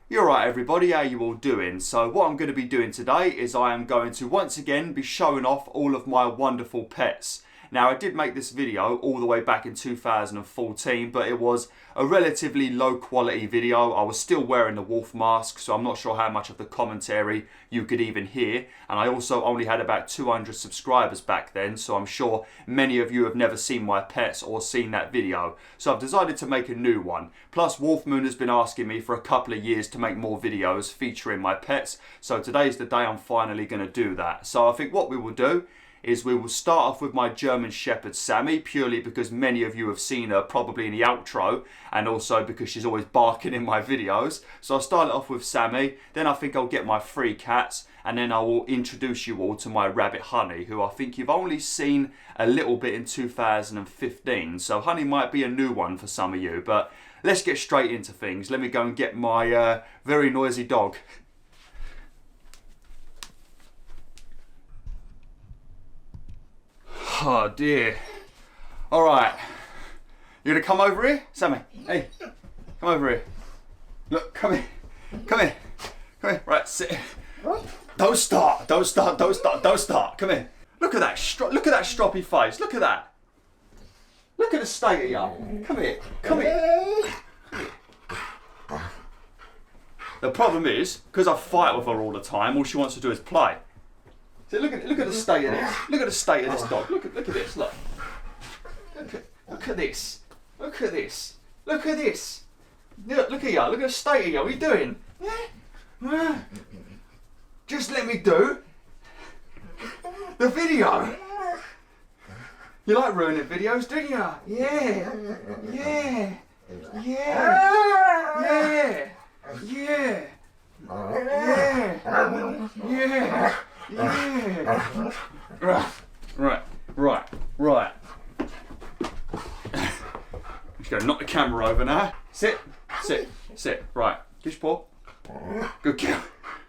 You're right everybody, how you all doing? So what I'm going to be doing today is I am going to once again be showing off all of my wonderful pets. Now I did make this video all the way back in 2014, but it was a relatively low quality video. I was still wearing the wolf mask, so I'm not sure how much of the commentary you could even hear. And I also only had about 200 subscribers back then, so I'm sure many of you have never seen my pets or seen that video. So I've decided to make a new one. Plus Wolf Moon has been asking me for a couple of years to make more videos featuring my pets. So today's the day I'm finally going to do that. So I think what we will do is we will start off with my German Shepherd Sammy, purely because many of you have seen her probably in the outro, and also because she's always barking in my videos. So I'll start it off with Sammy, then I think I'll get my 3 cats, and then I will introduce you all to my rabbit Honey, who I think you've only seen a little bit in 2015. So Honey might be a new one for some of you, but let's get straight into things. Let me go and get my very noisy dog. Oh dear. Alright. You gonna come over here? Sammy, hey. Come over here. Look, come here. Come here. Come here. Right, sit. Don't start. Don't start. Don't start. Don't start. Come here. Look at that. Look at that stroppy face. Look at that. Look at the state of you. Come here. Come here. The problem is, because I fight with her all the time, all she wants to do is play. See, look at the state of this. Look at the state of this dog. Look at this. Look. Look at this. Look at this. Look at this. Look at you. Look at the state of you. What are you doing? Just let me do the video. You like ruining videos, don't you? Yeah. Yeah. Yeah. Yeah. Yeah. Yeah. Yeah. Yeah. Right. Just gonna knock the camera over now. Sit. Right. Kiss paw. Good girl.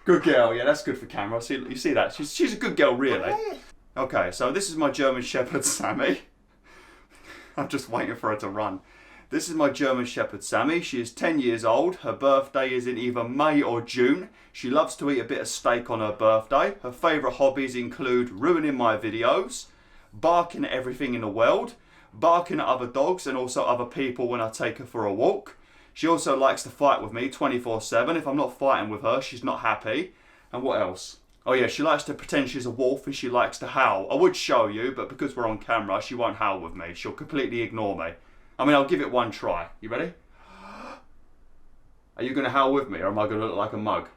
Good girl. Yeah, that's good for camera. See, you see that? She's a good girl, really. Okay, so this is my German Shepherd Sammy. I'm just waiting for her to run. This is my German Shepherd Sammy. She is 10 years old. Her birthday is in either May or June. She loves to eat a bit of steak on her birthday. Her favourite hobbies include ruining my videos, barking at everything in the world, barking at other dogs and also other people when I take her for a walk. She also likes to fight with me 24/7. If I'm not fighting with her, she's not happy. And what else? Oh yeah, she likes to pretend she's a wolf and she likes to howl. I would show you, but because we're on camera, she won't howl with me. She'll completely ignore me. I mean, I'll give it one try. You ready? Are you going to howl with me or am I going to look like a mug?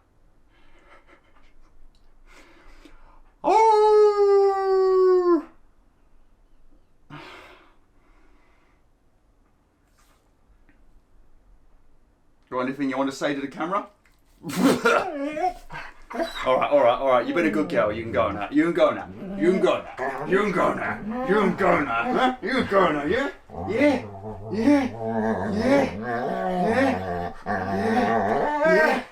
Oh! Got anything you want to say to the camera? Alright. You've been a good girl. You can go now. You can go now. You can go now. You can go now. You can go now. Huh? You can go now, yeah? Yeah. Yeah. Yeah. Yeah.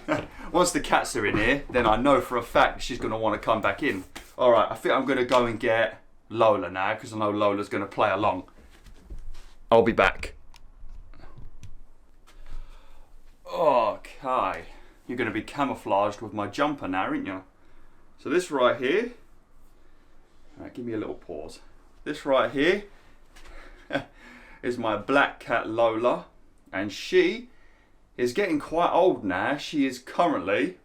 Yeah. Once the cats are in here, then I know for a fact she's going to want to come back in. Alright, I think I'm going to go and get Lola now, because I know Lola's going to play along. I'll be back. Okay. You're going to be camouflaged with my jumper now, aren't you? So this right here, right, give me a little pause. This right here is my black cat Lola, and she is getting quite old now. She is currently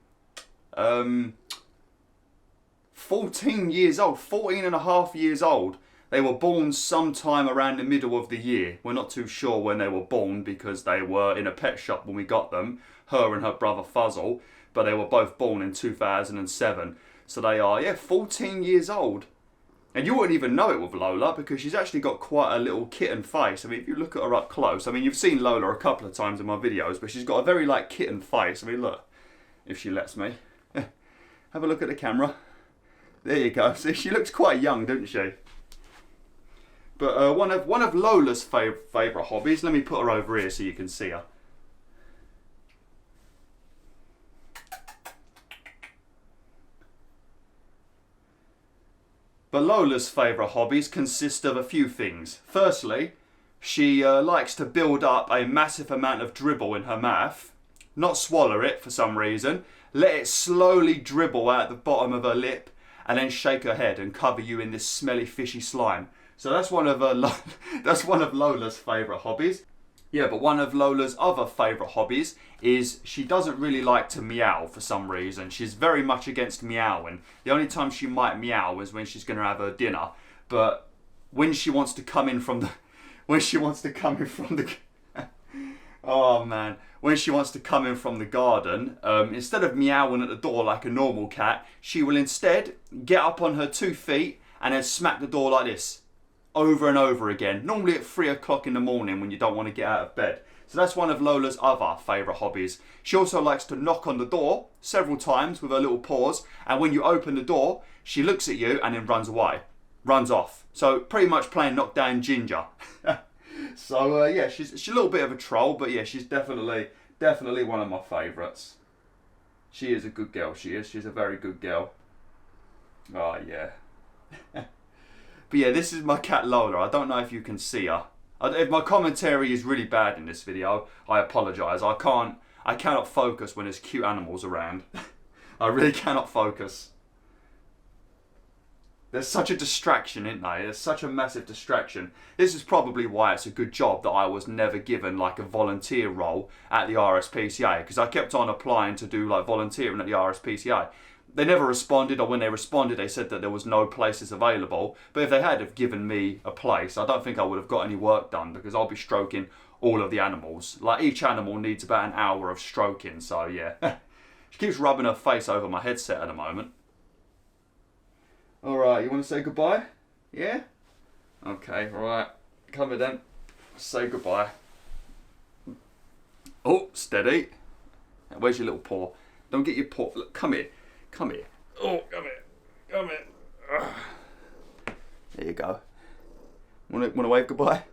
14 years old, 14 and a half years old. They were born sometime around the middle of the year. We're not too sure when they were born because they were in a pet shop when we got them, her and her brother Fuzzle, but they were both born in 2007. So they are, 14 years old. And you wouldn't even know it with Lola because she's actually got quite a little kitten face. I mean, if you look at her up close, I mean, you've seen Lola a couple of times in my videos, but she's got a very, kitten face. I mean, look, if she lets me. Have a look at the camera. There you go. See, she looks quite young, doesn't she? But one of Lola's favourite hobbies, let me put her over here so you can see her. But Lola's favourite hobbies consist of a few things. Firstly, she likes to build up a massive amount of dribble in her mouth. not swallow it for some reason. Let it slowly dribble out the bottom of her lip and then shake her head and cover you in this smelly fishy slime. So that's one of that's one of Lola's favourite hobbies. Yeah, but one of Lola's other favourite hobbies is she doesn't really like to meow for some reason. She's very much against meowing. The only time she might meow is when she's going to have her dinner. But when she wants to come in from the... Oh man. When she wants to come in from the garden, instead of meowing at the door like a normal cat, she will instead get up on her 2 feet and then smack the door like this. Over and over again, normally at 3 o'clock in the morning when you don't want to get out of bed. So that's one of Lola's other favourite hobbies. She also likes to knock on the door several times with her little paws, and when you open the door, she looks at you and then runs away, runs off. So pretty much playing knockdown ginger. So yeah, she's a little bit of a troll, but yeah, she's definitely one of my favourites. She is a good girl, she is. She's a very good girl. Oh yeah. But yeah, this is my cat Lola. I don't know if you can see her. If my commentary is really bad in this video, I apologise. I cannot focus when there's cute animals around. I really cannot focus. There's such a distraction, isn't there? There's such a massive distraction. This is probably why it's a good job that I was never given like a volunteer role at the RSPCA, because I kept on applying to do like volunteering at the RSPCA. They never responded, or when they responded they said that there was no places available. But if they had have given me a place, I don't think I would have got any work done, because I'll be stroking all of the animals. Like each animal needs about an hour of stroking, so yeah. She keeps rubbing her face over my headset at the moment. Alright, you want to say goodbye? Yeah? Okay, alright. Come here then. Say goodbye. Oh, steady. Where's your little paw? Don't get your paw. Look, come here. Come here. Oh, come here. Come here. Ugh. There you go. Want to wave goodbye?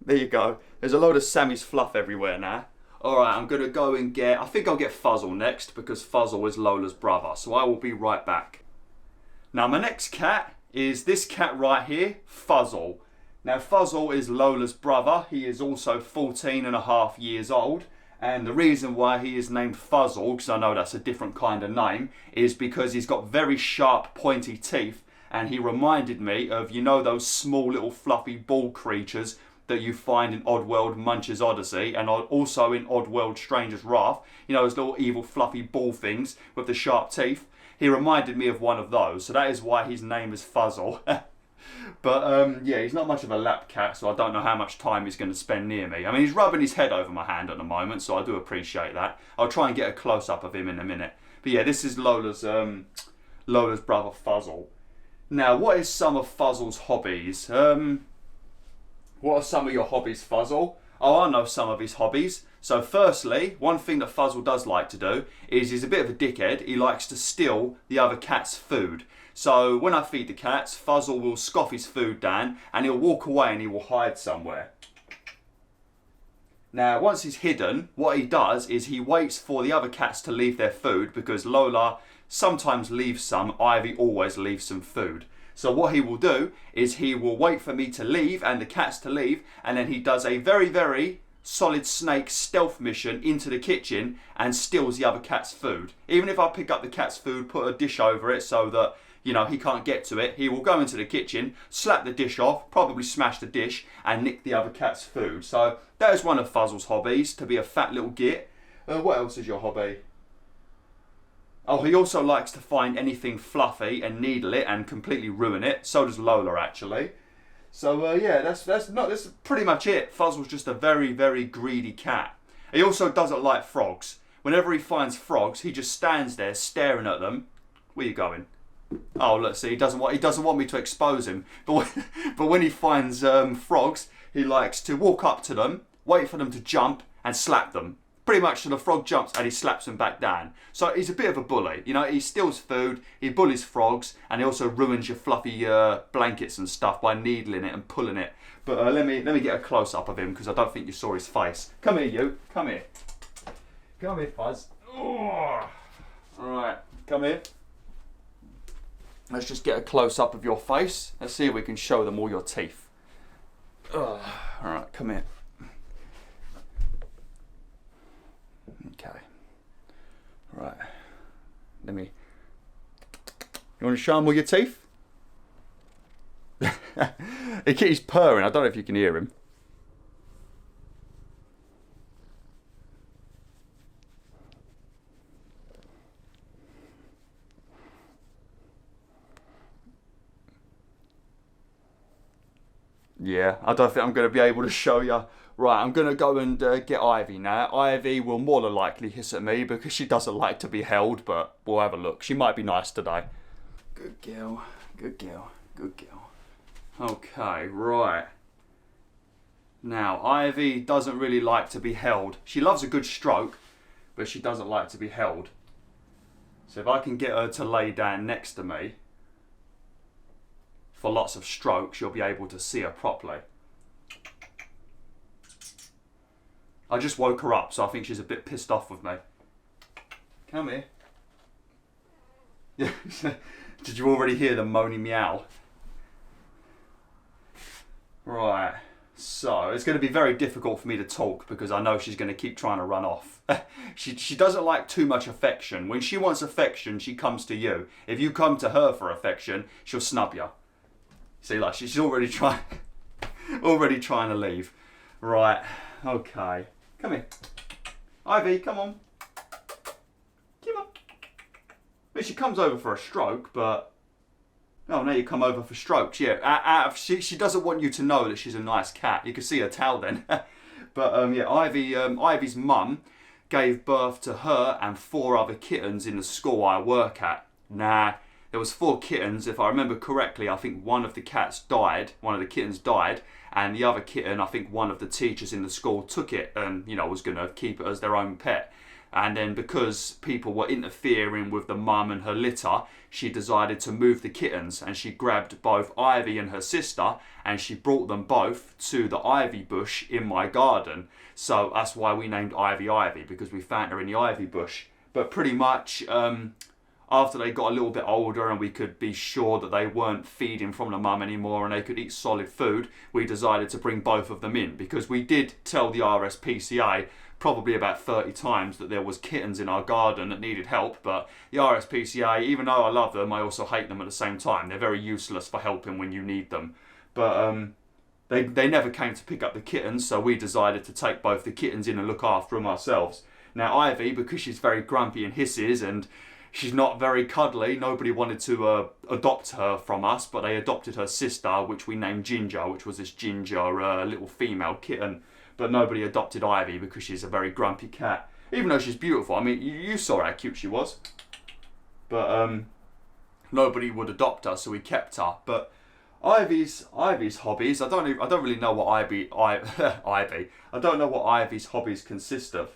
There you go. There's a load of Sammy's fluff everywhere now. Alright, I'm going to go and get... I think I'll get Fuzzle next, because Fuzzle is Lola's brother. So I will be right back. Now my next cat is this cat right here, Fuzzle. Now Fuzzle is Lola's brother. He is also 14.5 years old. And the reason why he is named Fuzzle, because I know that's a different kind of name, is because he's got very sharp pointy teeth, and he reminded me of, you know, those small little fluffy ball creatures that you find in Oddworld Munch's Odyssey, and also in Oddworld Stranger's Wrath. You know, those little evil fluffy ball things with the sharp teeth. He reminded me of one of those, so that is why his name is Fuzzle. But yeah, he's not much of a lap cat, so I don't know how much time he's going to spend near me. I mean, he's rubbing his head over my hand at the moment, so I do appreciate that. I'll try and get a close-up of him in a minute. But yeah, this is Lola's brother Fuzzle. Now, what is some of Fuzzle's hobbies? What are some of your hobbies, Fuzzle? Oh, I know some of his hobbies. So firstly, one thing that Fuzzle does like to do is he's a bit of a dickhead. He likes to steal the other cat's food. So when I feed the cats, Fuzzle will scoff his food down and he'll walk away and he will hide somewhere. Now, once he's hidden, what he does is he waits for the other cats to leave their food, because Lola sometimes leaves some, Ivy always leaves some food. So what he will do is he will wait for me to leave and the cats to leave, and then he does a very, very Solid Snake stealth mission into the kitchen and steals the other cat's food. Even if I pick up the cat's food, put a dish over it so that, you know, he can't get to it, he will go into the kitchen, slap the dish off, probably smash the dish, and nick the other cat's food. So that is one of Fuzzle's hobbies, to be a fat little git. What else is your hobby? Oh, he also likes to find anything fluffy and needle it and completely ruin it. So does Lola, actually. So yeah, that's pretty much it. Fuzzle's just a very, very greedy cat. He also doesn't like frogs. Whenever he finds frogs, he just stands there staring at them. Where you going? Oh, look, see, he doesn't want me to expose him. But when he finds frogs, he likes to walk up to them, wait for them to jump, and slap them. Pretty much till the frog jumps and he slaps them back down. So he's a bit of a bully. You know, he steals food, he bullies frogs, and he also ruins your fluffy blankets and stuff by needling it and pulling it. But let me get a close up of him, because I don't think you saw his face. Come here, you. Come here. Come here, Fuzz. Oh. All right, come here. Let's just get a close up of your face. Let's see if we can show them all your teeth. All right, come here. Okay. Right. Let me... You want to show him all your teeth? He's purring. I don't know if you can hear him. Yeah, I don't think I'm going to be able to show you. Right, I'm going to go and get Ivy now. Ivy will more than likely hiss at me because she doesn't like to be held, but we'll have a look. She might be nice today. Good girl, good girl, good girl. Okay, right. Now, Ivy doesn't really like to be held. She loves a good stroke, but she doesn't like to be held. So if I can get her to lay down next to me for lots of strokes, you'll be able to see her properly. I just woke her up, so I think she's a bit pissed off with me. Come here. Yeah. Did you already hear the moaning meow? Right. So it's going to be very difficult for me to talk because I know she's going to keep trying to run off. She doesn't like too much affection. When she wants affection, she comes to you. If you come to her for affection, she'll snub you. See, like she's already trying to leave. Right. Okay. Come here. Ivy, come on. Come on. I mean, she comes over for a stroke, but... Oh, now you come over for strokes. Yeah, she doesn't want you to know that she's a nice cat. You can see her tail then. But yeah, Ivy's mum gave birth to her and 4 other kittens in the school I work at. Nah, there was 4 kittens. If I remember correctly, I think one of the kittens died, and the other kitten, I think one of the teachers in the school took it and, you know, was going to keep it as their own pet. And then because people were interfering with the mum and her litter, she decided to move the kittens, and she grabbed both Ivy and her sister and she brought them both to the ivy bush in my garden. So that's why we named Ivy, because we found her in the ivy bush. But pretty much after they got a little bit older and we could be sure that they weren't feeding from the mum anymore and they could eat solid food, we decided to bring both of them in, because we did tell the RSPCA probably about 30 times that there was kittens in our garden that needed help, but the RSPCA, even though I love them, I also hate them at the same time. They're very useless for helping when you need them. But they never came to pick up the kittens, so we decided to take both the kittens in and look after them ourselves. Now Ivy, because she's very grumpy and hisses and she's not very cuddly, nobody wanted to adopt her from us, but they adopted her sister, which we named Ginger, which was this ginger little female kitten. But nobody adopted Ivy because she's a very grumpy cat. Even though she's beautiful. I mean, you saw how cute she was. But nobody would adopt her, so we kept her. But Ivy's hobbies, I don't really know what I don't know what Ivy's hobbies consist of.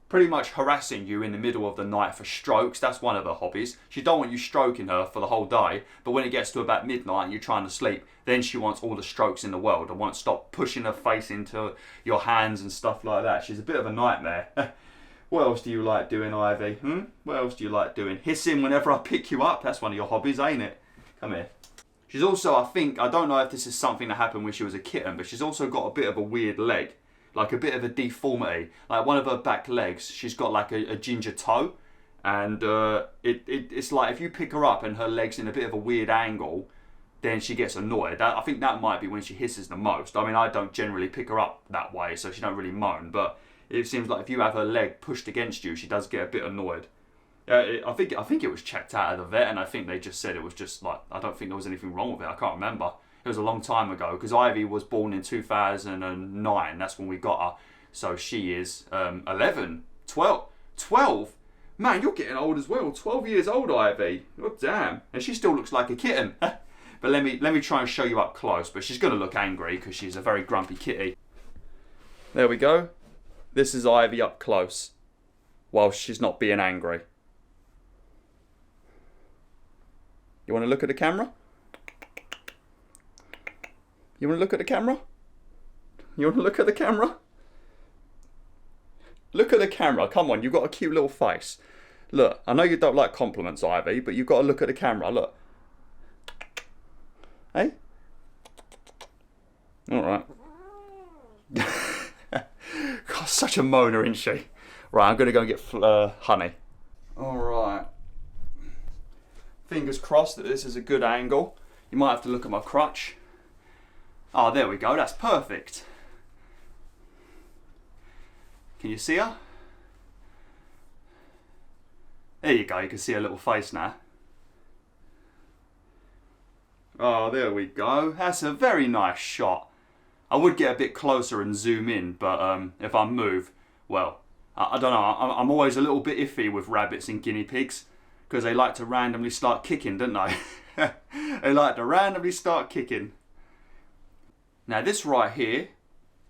Pretty much harassing you in the middle of the night for strokes, that's one of her hobbies. She don't want you stroking her for the whole day, but when it gets to about midnight and you're trying to sleep, then she wants all the strokes in the world and won't stop pushing her face into your hands and stuff like that. She's a bit of a nightmare. What else do you like doing, Ivy? What else do you like doing? Hissing whenever I pick you up, that's one of your hobbies, ain't it? Come here. She's also, I don't know if this is something that happened when she was a kitten, but she's also got a bit of a weird leg. Like a bit of a deformity. Like one of her back legs, she's got like a ginger toe. And it's like if you pick her up and her leg's in a bit of a weird angle, then she gets annoyed. I think that might be when she hisses the most. I mean, I don't generally pick her up that way, so she don't really moan. But it seems like if you have her leg pushed against you, she does get a bit annoyed. I think it was checked out of the vet, and I think they just said it was just like, I don't think there was anything wrong with it. I can't remember. It was a long time ago, because Ivy was born in 2009. That's when we got her. So she is 11, 12. Man, you're getting old as well. 12 years old, Ivy. Oh, damn. And she still looks like a kitten. But let me try and show you up close. But she's going to look angry because she's a very grumpy kitty. There we go. This is Ivy up close, while she's not being angry. You want to look at the camera? You want to look at the camera? You want to look at the camera? Look at the camera. Come on, you've got a cute little face. Look, I know you don't like compliments, Ivy, but you've got to look at the camera. Look. Hey? All right. God, such a moaner, isn't she? Right, I'm going to go and get honey. Alright. Fingers crossed that this is a good angle. You might have to look at my crutch. Oh, there we go, that's perfect. Can you see her? There you go, you can see her little face now. Oh, there we go. That's a very nice shot. I would get a bit closer and zoom in, but if I move, well, I don't know. I'm always a little bit iffy with rabbits and guinea pigs because they like to randomly start kicking, don't they? They like to randomly start kicking. Now this right here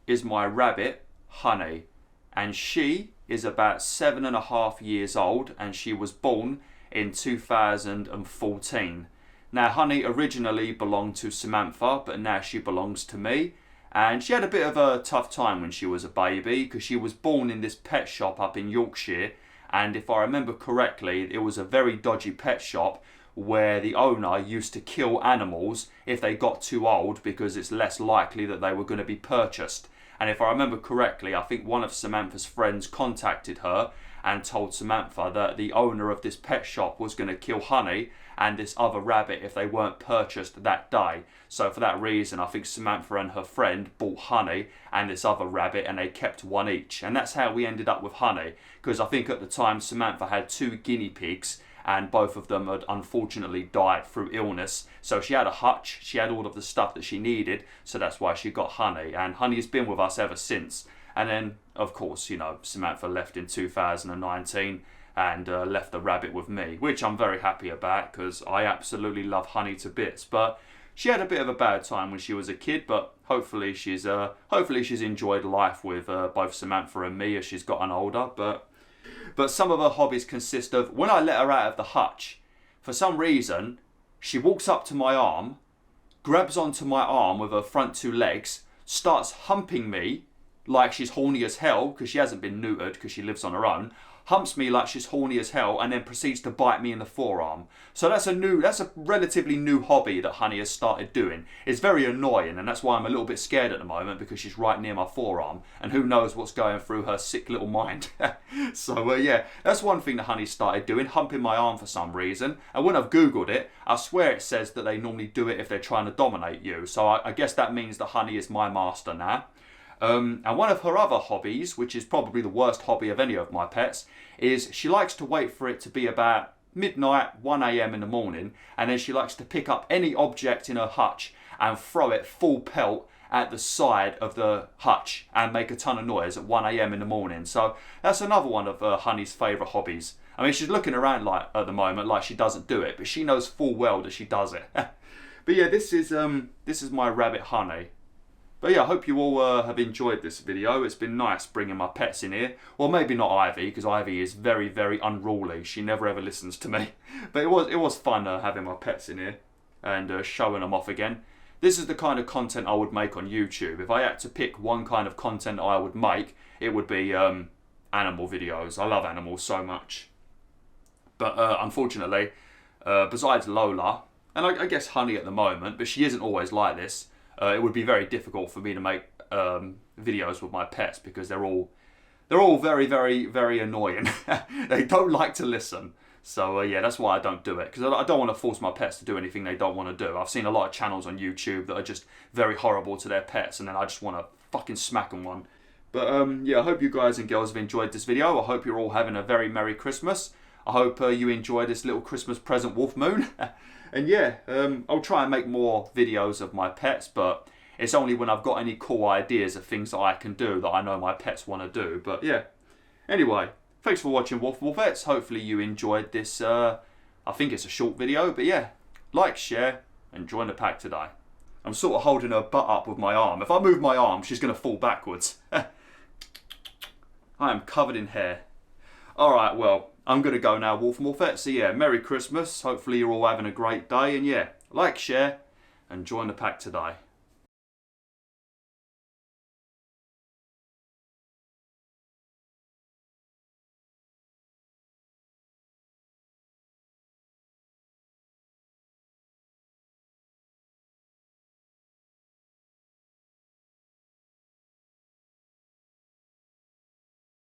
is my rabbit, Honey, and she is about 7.5 years old and she was born in 2014. Now Honey originally belonged to Samantha, but now she belongs to me. And she had a bit of a tough time when she was a baby because she was born in this pet shop up in Yorkshire, and if I remember correctly, it was a very dodgy pet shop where the owner used to kill animals if they got too old because it's less likely that they were going to be purchased. And if I remember correctly, I think one of Samantha's friends contacted her and told Samantha that the owner of this pet shop was going to kill Honey and this other rabbit if they weren't purchased that day. So for that reason, I think Samantha and her friend bought Honey and this other rabbit and they kept one each. And that's how we ended up with Honey, because I think at the time Samantha had 2 guinea pigs and both of them had unfortunately died through illness. So she had a hutch, she had all of the stuff that she needed, so that's why she got Honey. And Honey has been with us ever since. And then, of course, you know, Samantha left in 2019 and left the rabbit with me, which I'm very happy about because I absolutely love Honey to bits. But she had a bit of a bad time when she was a kid, but hopefully she's enjoyed life with both Samantha and me as she's gotten older. But some of her hobbies consist of, when I let her out of the hutch, for some reason, she walks up to my arm, grabs onto my arm with her front 2 legs, starts humping me like she's horny as hell, because she hasn't been neutered because she lives on her own, humps me like she's horny as hell, and then proceeds to bite me in the forearm. So that's a relatively new hobby that Honey has started doing. It's very annoying, and that's why I'm a little bit scared at the moment, because she's right near my forearm, and who knows what's going through her sick little mind. So yeah, that's one thing that Honey started doing, humping my arm for some reason. And when I've googled it, I swear it says that they normally do it if they're trying to dominate you. So I guess that means that Honey is my master now. And one of her other hobbies, which is probably the worst hobby of any of my pets, is she likes to wait for it to be about midnight, 1 AM in the morning, and then she likes to pick up any object in her hutch and throw it full pelt at the side of the hutch and make a ton of noise at 1 AM in the morning. So that's another one of Honey's favourite hobbies. I mean, she's looking around like at the moment like she doesn't do it, but she knows full well that she does it. But yeah, this is my rabbit Honey. But yeah, I hope you all have enjoyed this video. It's been nice bringing my pets in here. Well, maybe not Ivy, because Ivy is very, very unruly. She never ever listens to me. But it was fun having my pets in here and showing them off again. This is the kind of content I would make on YouTube. If I had to pick one kind of content I would make, it would be animal videos. I love animals so much. But unfortunately, besides Lola, and I guess Honey at the moment, but she isn't always like this, it would be very difficult for me to make videos with my pets because they're all very, very, very annoying. They don't like to listen. So yeah, that's why I don't do it, because I don't want to force my pets to do anything they don't want to do. I've seen a lot of channels on YouTube that are just very horrible to their pets, and then I just want to fucking smack them one. But yeah, I hope you guys and girls have enjoyed this video. I hope you're all having a very Merry Christmas. I hope you enjoy this little Christmas present Wolf Moon. And yeah, I'll try and make more videos of my pets, but it's only when I've got any cool ideas of things that I can do that I know my pets want to do. But yeah, anyway, thanks for watching WolfTheWolf. Hopefully you enjoyed this, I think it's a short video, but yeah, like, share, and join the pack today. I'm sort of holding her butt up with my arm. If I move my arm, she's going to fall backwards. I am covered in hair. Alright, well, I'm going to go now, WolfTheWolf. So yeah, Merry Christmas. Hopefully you're all having a great day. And yeah, like, share, and join the pack today.